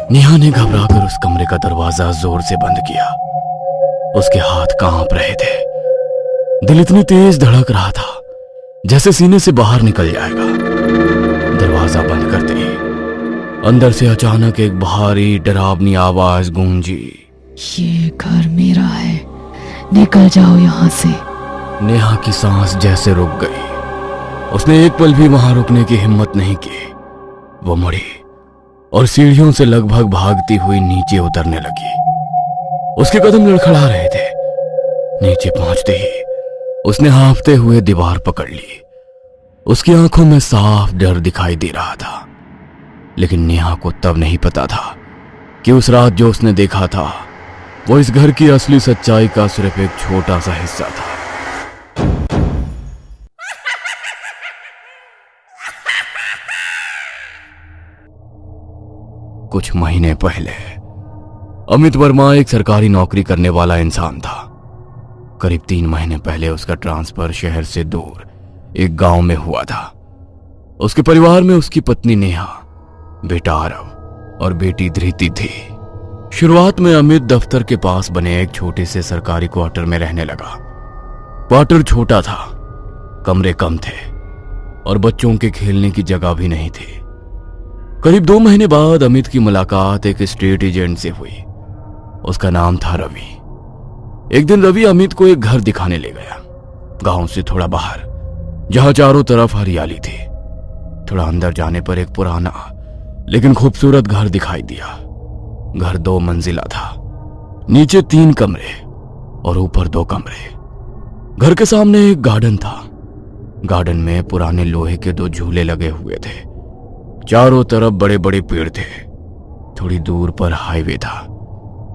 नेहा ने घबराकर उस कमरे का दरवाजा जोर से बंद किया। उसके हाथ कांप रहे थे। दिल इतनी तेज धड़क रहा था जैसे सीने से बाहर निकल जाएगा। दरवाजा बंद करते ही अंदर से अचानक एक भारी डरावनी आवाज गूंजी। ये घर मेरा है, निकल जाओ यहाँ से। नेहा की सांस जैसे रुक गई। उसने एक पल भी वहां रुकने की हिम्मत नहीं की। वो मुड़ी और सीढ़ियों से लगभग भागती हुई नीचे उतरने लगी। उसके कदम लड़खड़ा रहे थे। नीचे पहुंचते ही उसने हाँफते हुए दीवार पकड़ ली। उसकी आंखों में साफ डर दिखाई दे रहा था। लेकिन नेहा को तब नहीं पता था कि उस रात जो उसने देखा था वो इस घर की असली सच्चाई का सिर्फ एक छोटा सा हिस्सा था। कुछ महीने पहले अमित वर्मा एक सरकारी नौकरी करने वाला इंसान था। करीब 3 महीने पहले उसका ट्रांसफर शहर से दूर एक गांव में हुआ था। उसके परिवार में उसकी पत्नी नेहा, बेटा आरव और बेटी धृति थी। शुरुआत में अमित दफ्तर के पास बने एक छोटे से सरकारी क्वार्टर में रहने लगा। क्वार्टर छोटा था, कमरे कम थे और बच्चों के खेलने की जगह भी नहीं थी। करीब 2 महीने बाद अमित की मुलाकात एक स्टेट एजेंट से हुई। उसका नाम था रवि। एक दिन रवि अमित को एक घर दिखाने ले गया, गांव से थोड़ा बाहर, जहां चारों तरफ हरियाली थी। थोड़ा अंदर जाने पर एक पुराना लेकिन खूबसूरत घर दिखाई दिया। घर 2 मंजिला था, नीचे 3 कमरे और ऊपर 2 कमरे। घर के सामने एक गार्डन था। गार्डन में पुराने लोहे के 2 झूले लगे हुए थे। चारों तरफ बड़े बड़े पेड़ थे। थोड़ी दूर पर हाईवे था,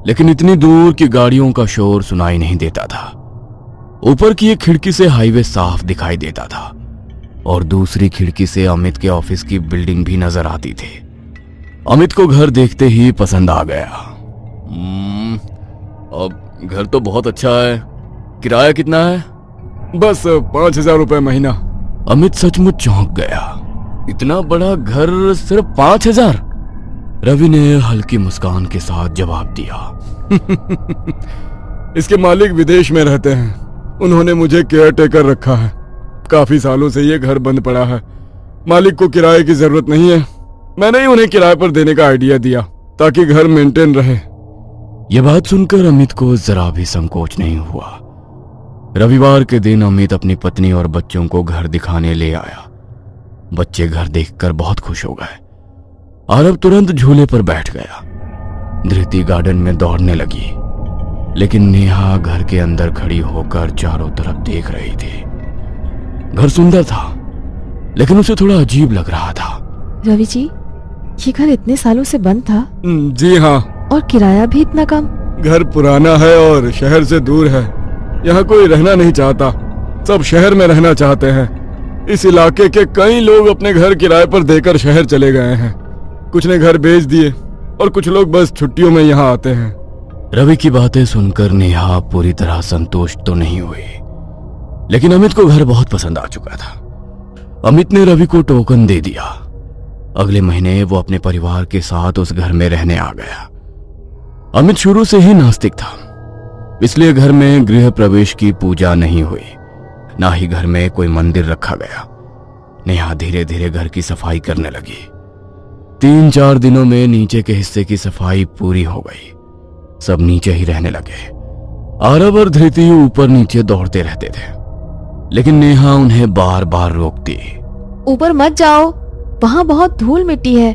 लेकिन इतनी दूर कि गाड़ियों का शोर सुनाई नहीं देता था। ऊपर की एक खिड़की से हाईवे साफ दिखाई देता था और दूसरी खिड़की से अमित के ऑफिस की बिल्डिंग भी नजर आती थी। अमित को घर देखते ही पसंद आ गया। अब घर तो बहुत अच्छा है। किराया कितना है? बस 5,000 रुपए महीना। अमित सचमुच चौंक गया। इतना बड़ा घर सिर्फ 5,000? रवि ने हल्की मुस्कान के साथ जवाब दिया। इसके मालिक विदेश में रहते हैं। उन्होंने मुझे केयर टेकर रखा है। काफी सालों से ये घर बंद पड़ा है। मालिक को किराए की जरूरत नहीं है। मैंने ही उन्हें किराए पर देने का आइडिया दिया ताकि घर मेंटेन रहे। यह बात सुनकर अमित को जरा भी संकोच नहीं हुआ। रविवार के दिन अमित अपनी पत्नी और बच्चों को घर दिखाने ले आया। बच्चे घर देखकर बहुत खुश हो गए। आरव तुरंत झूले पर बैठ गया। धृति गार्डन में दौड़ने लगी, लेकिन नेहा घर के अंदर खड़ी होकर चारों तरफ देख रही थी। घर सुंदर था, लेकिन उसे थोड़ा अजीब लग रहा था। रवि जी, ये घर इतने सालों से बंद था? जी हाँ। और किराया भी इतना कम? घर पुराना है और शहर से दूर है। यहाँ कोई रहना नहीं चाहता। सब शहर में रहना चाहते हैं। इस इलाके के कई लोग अपने घर किराए पर देकर शहर चले गए हैं। कुछ ने घर बेच दिए और कुछ लोग बस छुट्टियों में यहाँ आते हैं। रवि की बातें सुनकर नेहा पूरी तरह संतुष्ट तो नहीं हुई, लेकिन अमित को घर बहुत पसंद आ चुका था। अमित ने रवि को टोकन दे दिया। अगले महीने वो अपने परिवार के साथ उस घर में रहने आ गया। अमित शुरू से ही नास्तिक था, इसलिए घर में गृह प्रवेश की पूजा नहीं हुई, ना ही घर में कोई मंदिर रखा गया। नेहा धीरे धीरे घर की सफाई करने लगी। 3-4 दिनों में नीचे के हिस्से की सफाई पूरी हो गई। सब नीचे ही रहने लगे। आरव और धृति ऊपर नीचे दौड़ते रहते थे, लेकिन नेहा उन्हें बार बार रोकती। ऊपर मत जाओ, वहाँ बहुत धूल मिट्टी है।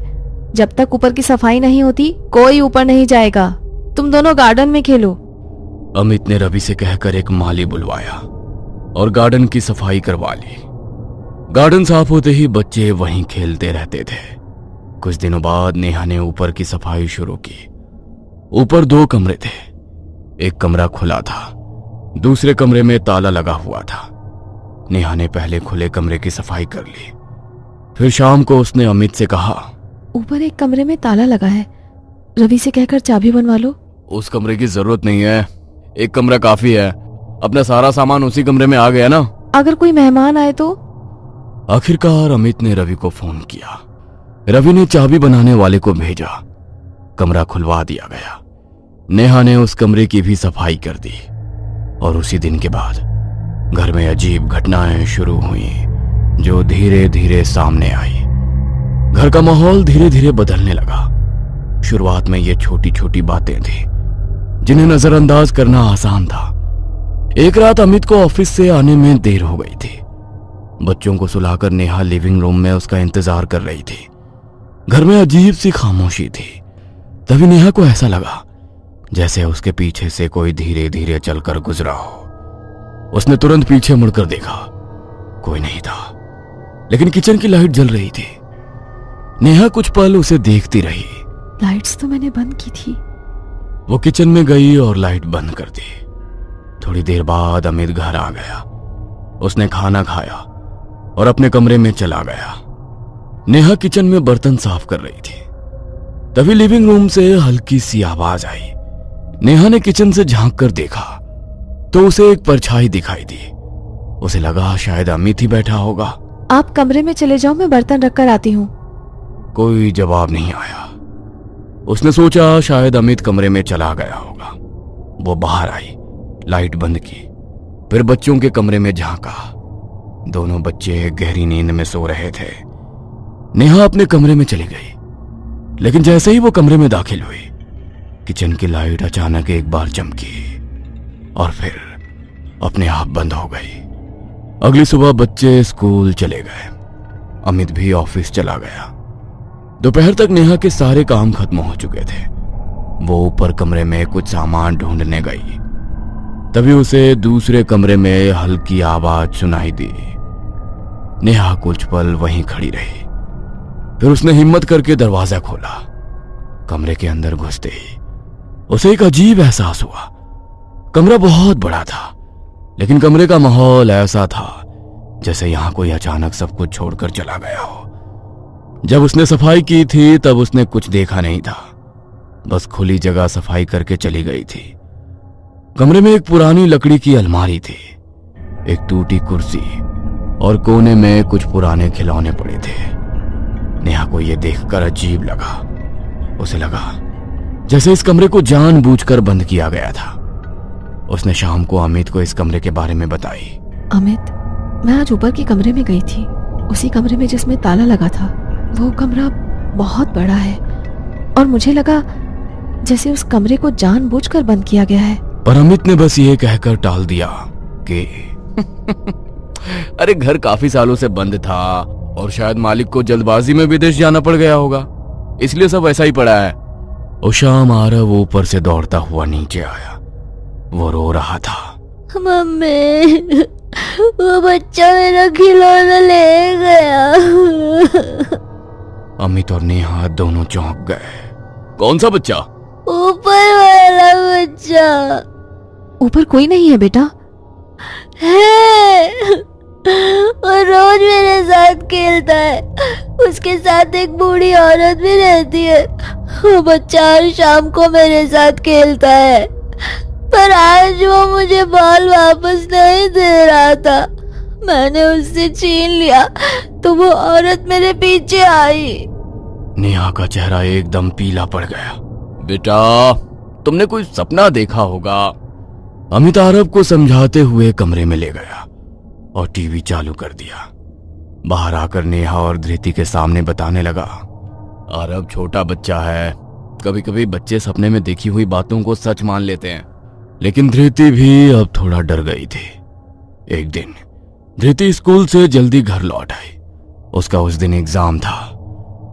जब तक ऊपर की सफाई नहीं होती कोई ऊपर नहीं जाएगा। तुम दोनों गार्डन में खेलो। अमित ने रवि से कहकर एक माली बुलवाया और गार्डन की सफाई करवा ली। गार्डन साफ होते ही बच्चे वहीं खेलते रहते थे। कुछ दिनों बाद नेहा ने ऊपर की सफाई शुरू की। ऊपर 2 कमरे थे। एक कमरा खुला था, दूसरे कमरे में ताला लगा हुआ था। नेहा ने पहले खुले कमरे की सफाई कर ली। फिर शाम को उसने अमित से कहा, ऊपर एक कमरे में ताला लगा है, रवि से कहकर चाबी बनवा लो। उस कमरे की जरूरत नहीं है, एक कमरा काफी है। अपना सारा सामान उसी कमरे में आ गया ना। अगर कोई मेहमान आए तो? आखिरकार अमित ने रवि को फोन किया। रवि ने चाबी बनाने वाले को भेजा। कमरा खुलवा दिया गया। नेहा ने उस कमरे की भी सफाई कर दी और उसी दिन के बाद घर में अजीब घटनाएं शुरू हुई जो धीरे धीरे सामने आई। घर का माहौल धीरे धीरे बदलने लगा। शुरुआत में ये छोटी छोटी बातें थी जिन्हें नजरअंदाज करना आसान था। एक रात अमित को ऑफिस से आने में देर हो गई थी। बच्चों को सुलाकर नेहा लिविंग रूम में उसका इंतजार कर रही थी। घर में अजीब सी खामोशी थी। तभी नेहा को ऐसा लगा जैसे उसके पीछे से कोई धीरे धीरे चलकर गुजरा हो। उसने तुरंत पीछे मुड़कर देखा, कोई नहीं था, लेकिन किचन की लाइट जल रही थी। नेहा कुछ पल उसे देखती रही। लाइट्स तो मैंने बंद की थी। वो किचन में गई और लाइट बंद कर दी। थोड़ी देर बाद अमित घर आ गया। उसने खाना खाया और अपने कमरे में चला गया। नेहा किचन में बर्तन साफ कर रही थी। तभी लिविंग रूम से हल्की सी आवाज आई। नेहा ने किचन से झांक कर देखा तो उसे एक परछाई दिखाई दी। उसे लगा शायद अमित ही बैठा होगा। आप कमरे में चले जाओ, मैं बर्तन रख कर आती हूँ। कोई जवाब नहीं आया। उसने सोचा शायद अमित कमरे में चला गया होगा। वो बाहर आई, लाइट बंद की, फिर बच्चों के कमरे में झांका। दोनों बच्चे गहरी नींद में सो रहे थे। नेहा अपने कमरे में चली गई, लेकिन जैसे ही वो कमरे में दाखिल हुई, किचन की लाइट अचानक एक बार चमकी और फिर अपने आप बंद हो गई। अगली सुबह बच्चे स्कूल चले गए। अमित भी ऑफिस चला गया। दोपहर तक नेहा के सारे काम खत्म हो चुके थे। वो ऊपर कमरे में कुछ सामान ढूंढने गई। तभी उसे दूसरे कमरे में हल्की आवाज सुनाई दी। नेहा कुछ पल वहीं खड़ी रही। फिर उसने हिम्मत करके दरवाजा खोला। कमरे के अंदर घुसते ही उसे एक अजीब एहसास हुआ। कमरा बहुत बड़ा था, लेकिन कमरे का माहौल ऐसा था जैसे यहां कोई अचानक सब कुछ छोड़कर चला गया हो। जब उसने सफाई की थी तब उसने कुछ देखा नहीं था, बस खुली जगह सफाई करके चली गई थी। कमरे में एक पुरानी लकड़ी की अलमारी थी, एक टूटी कुर्सी और कोने में कुछ पुराने खिलौने पड़े थे। नेहा को यह देखकर अजीब लगा। उसे लगा जैसे इस कमरे को जानबूझकर बंद किया गया था। उसने शाम को अमित को इस कमरे के बारे में बताई। अमित, मैं आज ऊपर के कमरे में गई थी, उसी कमरे में जिसमें ताला लगा था। वो कमरा बहुत बड़ा है और मुझे लगा जैसे उस कमरे को जानबूझकर बंद किया गया है। पर अमित ने बस ये कहकर टाल दिया कि अरे घर काफी सालों से बंद था और शायद मालिक को जल्दबाजी में विदेश जाना पड़ गया होगा, इसलिए सब ऐसा ही पड़ा है। और शाम आरव ऊपर से दौड़ता हुआ नीचे आया। वो रो रहा था। मम्मी, वो बच्चा मेरा खिलौना ले गया। अमित और नेहा दोनों चौंक गए। कौन सा बच्चा? ऊपर वाला बच्चा। ऊपर कोई नहीं है बेटा? है, वो रोज मेरे साथ खेलता है। उसके साथ एक बूढ़ी औरत भी रहती है। वो बच्चा हर शाम को मेरे साथ खेलता है, पर आज वो मुझे बॉल वापस नहीं दे रहा था। मैंने उससे छीन लिया तो वो औरत मेरे पीछे आई। नेहा का चेहरा एकदम पीला पड़ गया। बेटा, तुमने कोई सपना देखा होगा। अमित आरव को समझाते हुए कमरे में ले गया और टीवी चालू कर दिया। बाहर आकर नेहा और धृति के सामने बताने लगा, आरव छोटा बच्चा है, कभी कभी बच्चे सपने में देखी हुई बातों को सच मान लेते हैं। लेकिन धृति भी अब थोड़ा डर गई थी। एक दिन धृति स्कूल से जल्दी घर लौट आई। उसका उस दिन एग्जाम था।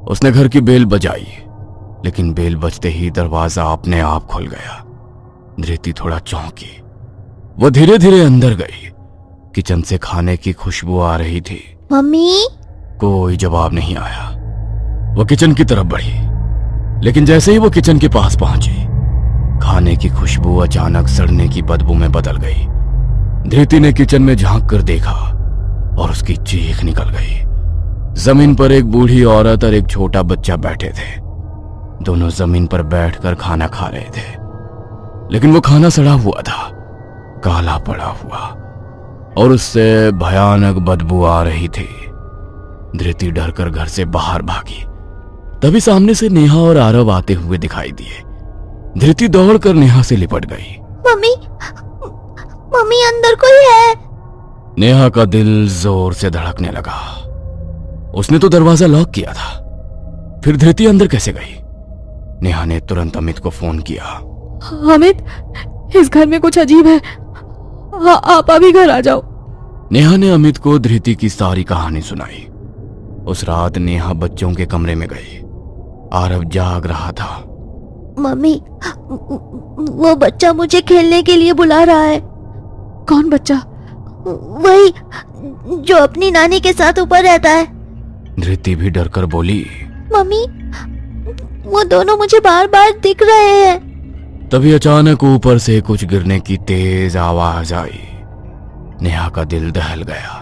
उसने घर की बेल बजाई, लेकिन बेल बजते ही दरवाजा अपने आप खुल गया। धृति थोड़ा चौंकी। वो धीरे धीरे अंदर गई। किचन से खाने की खुशबू आ रही थी। मम्मी? कोई जवाब नहीं आया। वो किचन की तरफ बढ़ी, लेकिन जैसे ही वो किचन के पास पहुंची, खाने की खुशबू अचानक सड़ने की बदबू में बदल गई। धृति ने किचन में झांक कर देखा और उसकी चीख निकल गई। जमीन पर एक बूढ़ी औरत और एक छोटा बच्चा बैठे थे। दोनों जमीन पर बैठकर खाना खा रहे थे, लेकिन वो खाना सड़ा हुआ था, काला पड़ा हुआ, और उससे भयानक बदबू आ रही थी। धृति डरकर घर से बाहर भागी। तभी सामने से नेहा और आरव आते हुए दिखाई दिए। धृति दौड़कर नेहा से लिपट गई। मम्मी, मम्मी अंदर कोई है। नेहा का दिल जोर से धड़कने लगा। उसने तो दरवाजा लॉक किया था, फिर धृति अंदर कैसे गई? नेहा ने तुरंत अमित को फोन किया। अमित, इस घर में कुछ अजीब है, आप अभी घर आ जाओ। नेहा ने अमित को धृति की सारी कहानी सुनाई। उस रात नेहा बच्चों के कमरे में गई। आरव जाग रहा था। मम्मी, वो बच्चा मुझे खेलने के लिए बुला रहा है। कौन बच्चा? वही जो अपनी नानी के साथ ऊपर रहता है। धृति भी डरकर बोली। मम्मी, वो दोनों मुझे बार बार दिख रहे हैं। तभी अचानक ऊपर से कुछ गिरने की तेज आवाज आई। नेहा का दिल दहल गया।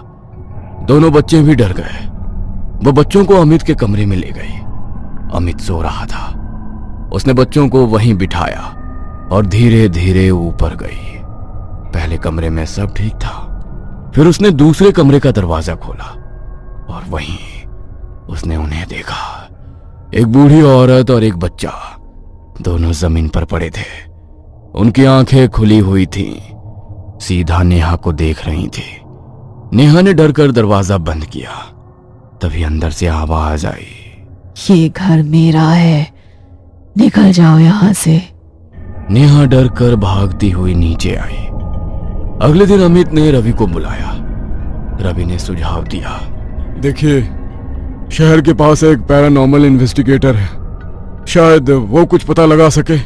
दोनों बच्चे भी डर गए। वो बच्चों को अमित के कमरे में ले गई। अमित सो रहा था। उसने बच्चों को वहीं बिठाया और धीरे धीरे ऊपर गई। पहले कमरे में सब ठीक था। फिर उसने दूसरे कमरे का दरवाजा खोला और वहीं उसने उन्हें देखा। एक बूढ़ी औरत और एक बच्चा दोनों जमीन पर पड़े थे। उनकी आंखें खुली हुई थीं, सीधा नेहा को देख रही थी। नेहा ने डरकर दरवाजा बंद किया। तभी अंदर से आवाज आई। ये घर मेरा है, निकल जाओ यहां से। नेहा डर कर भागती हुई नीचे आई। अगले दिन अमित ने रवि को बुलाया। रवि ने सुझाव दिया। देखिए, शहर के पास एक पैरानॉर्मल इन्वेस्टिगेटर है, शायद वो कुछ पता लगा सके।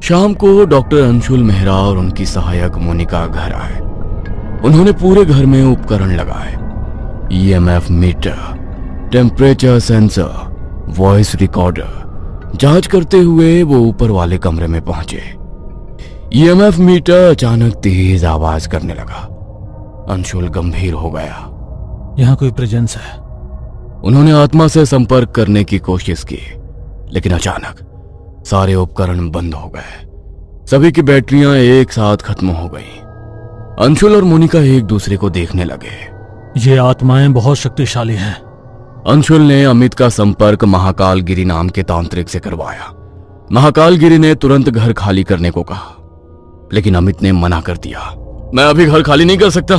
शाम को डॉक्टर अंशुल मेहरा और उनकी सहायक मोनिका घर आए। उन्होंने पूरे घर में उपकरण लगाए। EMF meter, temperature sensor, voice recorder. जांच करते हुए वो ऊपर वाले कमरे में पहुंचे। EMF मीटर अचानक तेज आवाज करने लगा। अंशुल गंभीर हो गया। यहाँ कोई प्रेजेंस है। उन्होंने आत्मा से संपर्क करने की कोशिश की, लेकिन अचानक सारे उपकरण बंद हो गए। सभी की बैटरियां एक साथ खत्म हो गईं। अंशुल और मोनिका एक दूसरे को देखने लगे। ये आत्माएं बहुत शक्तिशाली हैं। अंशुल ने अमित का संपर्क महाकाल गिरी नाम के तांत्रिक से करवाया। महाकाल गिरी ने तुरंत घर खाली करने को कहा, लेकिन अमित ने मना कर दिया। मैं अभी घर खाली नहीं कर सकता।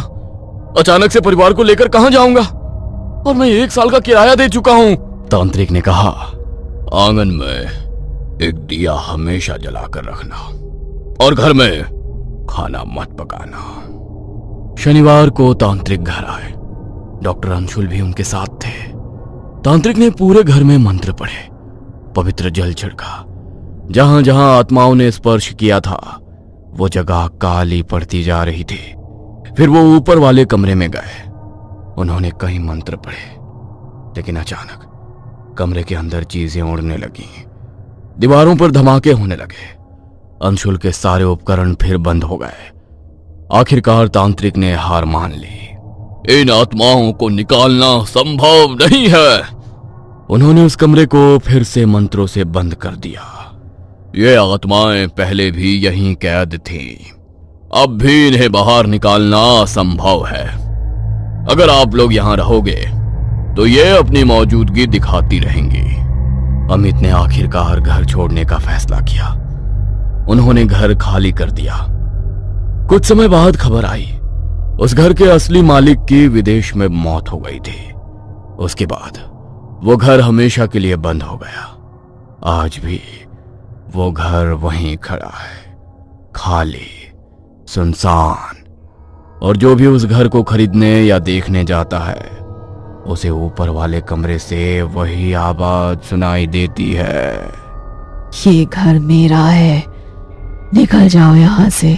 अचानक से परिवार को लेकर कहां जाऊंगा, और मैं 1 साल का किराया दे चुका हूं। तांत्रिक ने कहा, आंगन में एक दिया हमेशा जलाकर रखना और घर में खाना मत पकाना। शनिवार को तांत्रिक घर आए। डॉक्टर अंशुल भी उनके साथ थे। तांत्रिक ने पूरे घर में मंत्र पढ़े, पवित्र जल छिड़का। जहां जहां आत्माओं ने स्पर्श किया था वो जगह काली पड़ती जा रही थी। फिर वो ऊपर वाले कमरे में गए। उन्होंने कई मंत्र पढ़े, लेकिन अचानक कमरे के अंदर चीजें उड़ने लगी। दीवारों पर धमाके होने लगे। अंशुल के सारे उपकरण फिर बंद हो गए। आखिरकार तांत्रिक ने हार मान ली। इन आत्माओं को निकालना संभव नहीं है। उन्होंने उस कमरे को फिर से मंत्रों से बंद कर दिया। ये आत्माएं पहले भी यहीं कैद थीं। अब भी इन्हें बाहर निकालना असंभव है। अगर आप लोग यहां रहोगे तो ये अपनी मौजूदगी दिखाती रहेंगी। अमित ने आखिरकार घर छोड़ने का फैसला किया। उन्होंने घर खाली कर दिया। कुछ समय बाद खबर आई, उस घर के असली मालिक की विदेश में मौत हो गई थी। उसके बाद वो घर हमेशा के लिए बंद हो गया। आज भी वो घर वहीं खड़ा है, खाली, सुनसान। और जो भी उस घर को खरीदने या देखने जाता है उसे ऊपर वाले कमरे से वही आवाज सुनाई देती है। ये घर मेरा है, निकल जाओ यहां से।